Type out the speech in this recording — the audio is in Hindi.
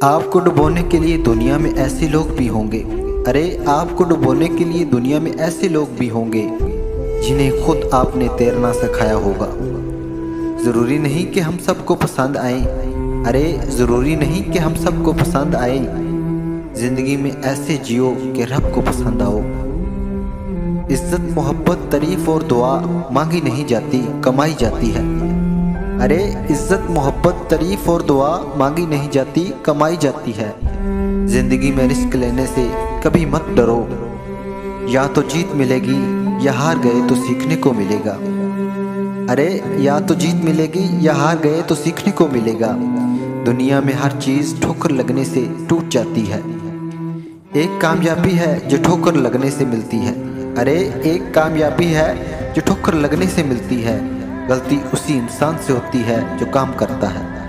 आपको डुबोने के लिए दुनिया में ऐसे लोग भी होंगे। अरे आपको डुबोने के लिए दुनिया में ऐसे लोग भी होंगे जिन्हें खुद आपने तैरना सिखाया होगा। ज़रूरी नहीं कि हम सबको पसंद आए। अरे ज़रूरी नहीं कि हम सबको पसंद आए। ज़िंदगी में ऐसे जियो कि रब को पसंद आओ। इज्जत मोहब्बत तारीफ और दुआ मांगी नहीं जाती, कमाई जाती है। अरे इज्जत मोहब्बत तारीफ और दुआ मांगी नहीं जाती, कमाई जाती है। जिंदगी में रिस्क लेने से कभी मत डरो। या तो जीत मिलेगी या हार गए तो सीखने को मिलेगा। अरे या तो जीत मिलेगी या हार गए तो सीखने को मिलेगा। दुनिया में हर चीज़ ठोकर लगने से टूट जाती है। एक कामयाबी है जो ठोकर लगने से मिलती है। अरे एक कामयाबी है जो ठोकर लगने से मिलती है। गलती उसी इंसान से होती है जो काम करता है।